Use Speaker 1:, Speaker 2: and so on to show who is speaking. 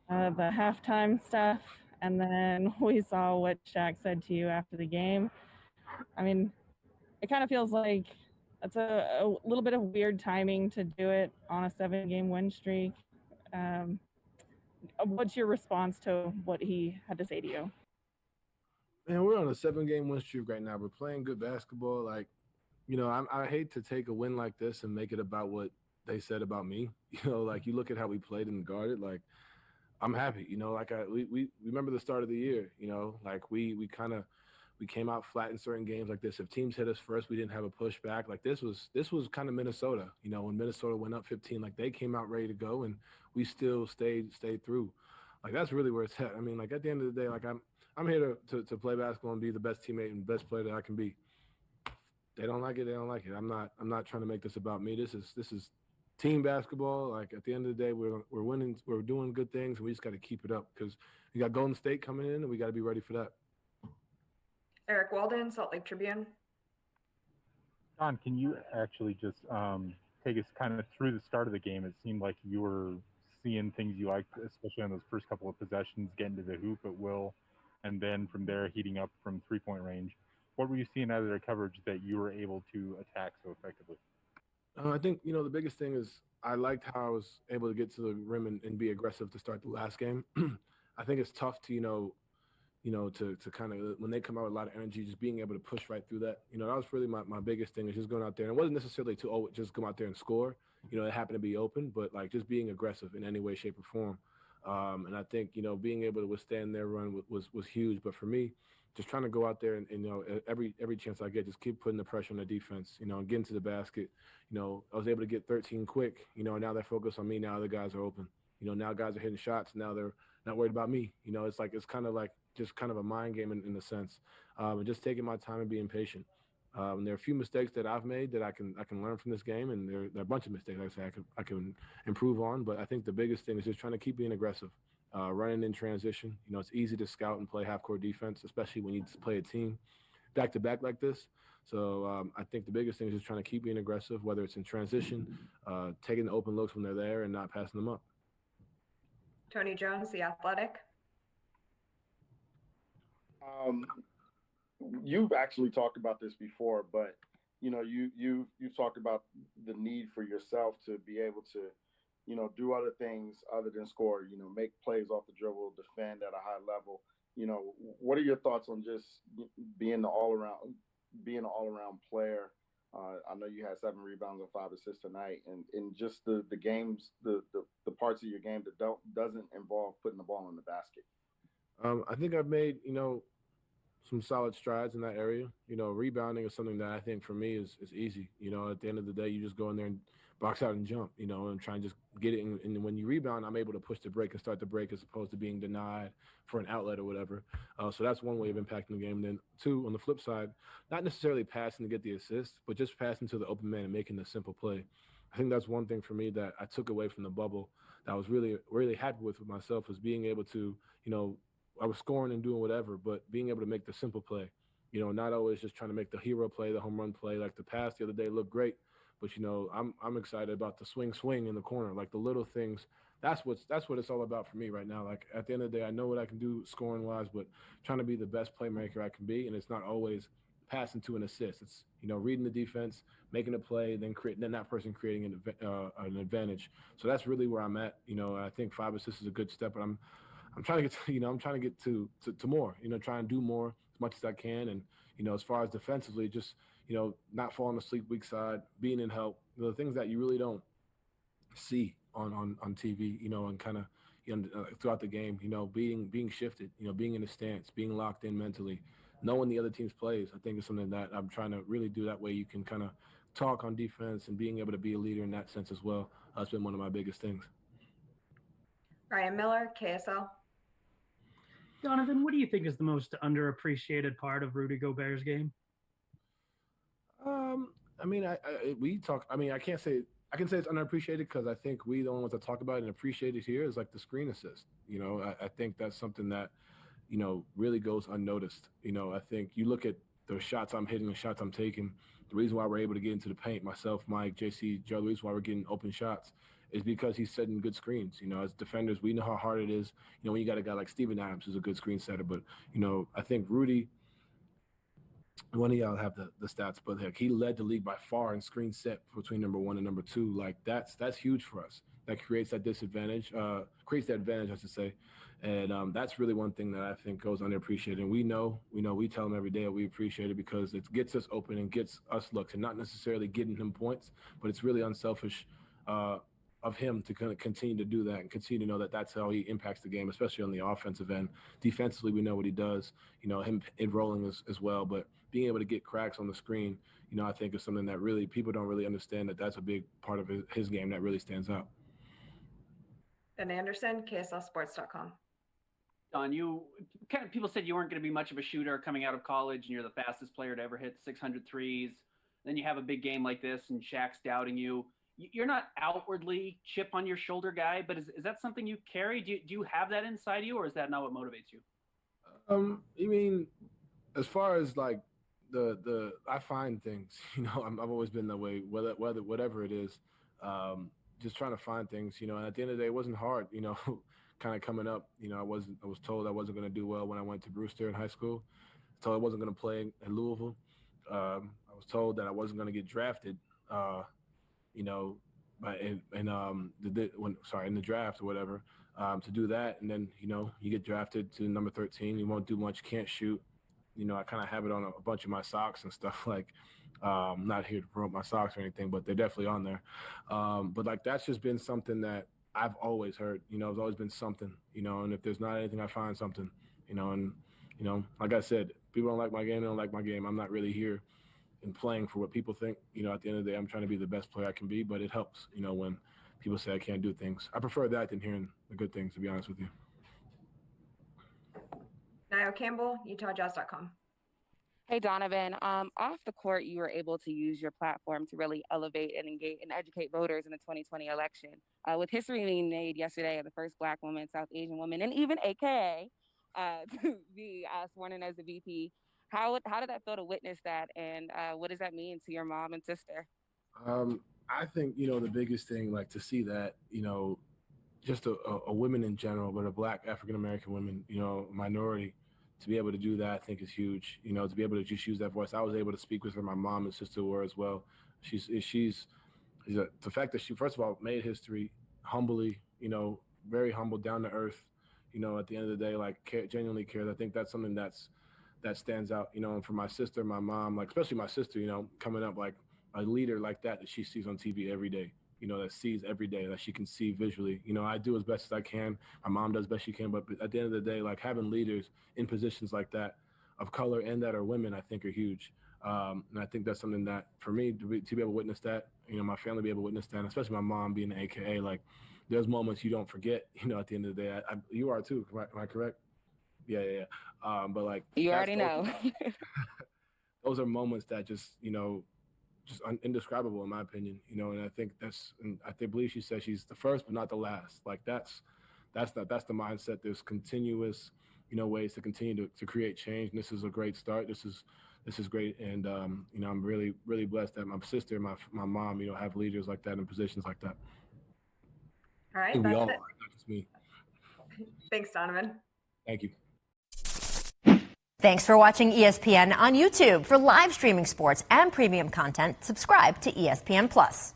Speaker 1: the halftime stuff, and then we saw what Shaq said to you after the game. I mean, it kind of feels like it's a little bit of weird timing to do it on a 7-game win streak. Um, what's your response to what he had to say to you?
Speaker 2: Man, we're on a 7-game win streak right now. We're playing good basketball. I hate to take a win like this and make it about what they said about me. Like you look at how we played and guarded. Like I'm happy. We remember the start of the year. Like we came out flat in certain games like this. If teams hit us first, we didn't have a pushback. Like this was kind of Minnesota. When Minnesota went up 15, like they came out ready to go, and we still stayed through. Like that's really where it's at. I mean, like at the end of the day, like I'm here to play basketball and be the best teammate and best player that I can be. They don't like it. They don't like it. I'm not trying to make this about me. This is team basketball. Like at the end of the day, we're winning. We're doing good things, and we just got to keep it up because we got Golden State coming in, and we got to be ready for that.
Speaker 3: Eric Walden, Salt Lake Tribune.
Speaker 4: John, can you actually just take us kind of through the start of the game? It seemed like you were seeing things you liked, especially on those first couple of possessions, getting to the hoop at will, and then from there heating up from three-point range. What were you seeing out of their coverage that you were able to attack so effectively?
Speaker 2: I think the biggest thing is I liked how I was able to get to the rim and be aggressive to start the last game. I think it's tough to to kind of when they come out with a lot of energy, just being able to push right through that. That was really my biggest thing is just going out there. And it wasn't necessarily to just come out there and score. It happened to be open, but like just being aggressive in any way, shape, or form. And I think being able to withstand their run was huge. But for me, just trying to go out there and every chance I get, just keep putting the pressure on the defense. And getting to the basket. I was able to get 13 quick. And now they're focused on me. Now the guys are open. Now guys are hitting shots. Now they're not worried about me. It's kind of like just kind of a mind game in a sense, and just taking my time and being patient. There are a few mistakes that I've made that I can learn from this game, and there are a bunch of mistakes like I say I can improve on. But I think the biggest thing is just trying to keep being aggressive, running in transition. It's easy to scout and play half court defense, especially when you play a team back to back like this. So I think the biggest thing is just trying to keep being aggressive, whether it's in transition, taking the open looks when they're there, and not passing them up.
Speaker 3: Tony Jones, The Athletic.
Speaker 5: You've actually talked about this before, but you've talked about the need for yourself to be able to, do other things other than score. Make plays off the dribble, defend at a high level. What are your thoughts on just being an all around player? I know you had 7 rebounds and 5 assists tonight, and just the games, the parts of your game that doesn't involve putting the ball in the basket.
Speaker 2: I think I've made some solid strides in that area. Rebounding is something that I think for me is easy. At the end of the day, you just go in there and box out and jump, and try and just get it. And when you rebound, I'm able to push the break and start the break as opposed to being denied for an outlet or whatever. So that's one way of impacting the game. And then 2, on the flip side, not necessarily passing to get the assist, but just passing to the open man and making the simple play. I think that's one thing for me that I took away from the bubble that I was really, really happy with myself was being able to, I was scoring and doing whatever, but being able to make the simple play, not always just trying to make the hero play, the home run play. Like the pass the other day looked great, but I'm excited about the swing in the corner, like the little things. That's what it's all about for me right now. Like at the end of the day, I know what I can do scoring wise, but trying to be the best playmaker I can be, and it's not always passing to an assist. It's reading the defense, making a play, then that person creating an advantage. So that's really where I'm at. I think 5 assists is a good step, but I'm trying to get to, I'm trying to get to more, try and do more as much as I can. And, as far as defensively, just, not falling asleep weak side, being in help, the things that you really don't see on TV, and kind of, throughout the game, being shifted, being in the stance, being locked in mentally, knowing the other team's plays. I think is something that I'm trying to really do that way. You can kind of talk on defense and being able to be a leader in that sense as well. That's been one of my biggest things.
Speaker 3: Ryan Miller, KSL.
Speaker 6: Donovan, what do you think is the most underappreciated part of Rudy Gobert's game?
Speaker 2: I mean, we talk. I mean, I can say it's underappreciated because I think we the only ones that talk about it and appreciate it here is like the screen assist. I think that's something that really goes unnoticed. I think you look at the shots I'm hitting, the shots I'm taking. The reason why we're able to get into the paint, myself, Mike, JC, Joe, the reason why we're getting open shots is because he's setting good screens. You know, as defenders, we know how hard it is. You know, when you got a guy like Steven Adams who's a good screen setter, but you know, I think Rudy. One of y'all have the stats, but like he led the league by far in screen set between number 1 and number 2. Like that's huge for us. That creates that disadvantage, creates that advantage, I should say, and that's really one thing that I think goes underappreciated. And we tell them every day that we appreciate it because it gets us open and gets us looks, and not necessarily getting him points, but it's really unselfish of him to kind of continue to do that and continue to know that that's how he impacts the game, especially on the offensive end. Defensively, we know what he does. You know, him rolling as well, but being able to get cracks on the screen, you know, I think is something that really people don't really understand that that's a big part of his game that really stands out.
Speaker 3: Ben Anderson, KSLSports.com.
Speaker 7: Don, people said you weren't going to be much of a shooter coming out of college, and you're the fastest player to ever hit 600 threes. Then you have a big game like this, and Shaq's doubting you. You're not outwardly chip on your shoulder guy, but is that something you carry? Do you have that inside you, or is that not what motivates you?
Speaker 2: You mean as far as like I find things, you know, I've always been that way, whatever it is, just trying to find things, you know, and at the end of the day, it wasn't hard, you know, kind of coming up, you know, I was told I wasn't going to do well when I went to Brewster in high school. Told I wasn't going to play in Louisville. I was told that I wasn't going to get drafted, you know, in the draft or whatever, to do that. And then, you know, you get drafted to number 13, you won't do much, can't shoot. You know, I kind of have it on a bunch of my socks and stuff. Like, not here to promote my socks or anything, but they're definitely on there. But like, that's just been something that I've always heard, you know, it's always been something, you know, and if there's not anything, I find something, you know, and, you know, like I said, people don't like my game, they don't like my game. I'm not really here and playing for what people think. You know, at the end of the day, I'm trying to be the best player I can be, but it helps, you know, when people say I can't do things. I prefer that than hearing the good things, to be honest with you.
Speaker 3: Niall Campbell, UtahJazz.com.
Speaker 8: Hey, Donovan. Off the court, you were able to use your platform to really elevate and engage and educate voters in the 2020 election. With history being made yesterday of the first Black woman, South Asian woman, and even AKA to be sworn in as the VP. How did that feel to witness that, and what does that mean to your mom and sister?
Speaker 2: I think, you know, the biggest thing, like, to see that, you know, just a woman in general, but a Black African-American woman, you know, minority, to be able to do that, I think is huge. You know, to be able to just use that voice. I was able to speak with her. My mom and sister were as well. The fact that she, first of all, made history humbly, you know, very humble, down to earth, you know, at the end of the day, like, genuinely cares. I think that's something that stands out, you know, and for my sister, my mom, like, especially my sister, you know, coming up like a leader like that she sees on TV every day, you know, that sees every day, that she can see visually. You know, I do as best as I can. My mom does best she can, but at the end of the day, like, having leaders in positions like that of color and that are women, I think are huge. And I think that's something that, for me, to be able to witness that, you know, my family be able to witness that, and especially my mom being an AKA, like, there's moments you don't forget, you know, at the end of the day. You are too, am I correct? Yeah. But like,
Speaker 8: you already know.
Speaker 2: Those are moments that just, you know, just indescribable in my opinion, you know, and I think believe she said she's the first, but not the last. Like that's the mindset. There's continuous, you know, ways to continue to create change. And this is a great start. This is great. And, you know, I'm really, really blessed that my sister and my mom, you know, have leaders like that in positions like that.
Speaker 3: All right.
Speaker 2: We all
Speaker 3: That's
Speaker 2: are, not just me.
Speaker 3: Thanks, Donovan.
Speaker 2: Thank you.
Speaker 9: Thanks for watching ESPN on YouTube. For live streaming sports and premium content, subscribe to ESPN+.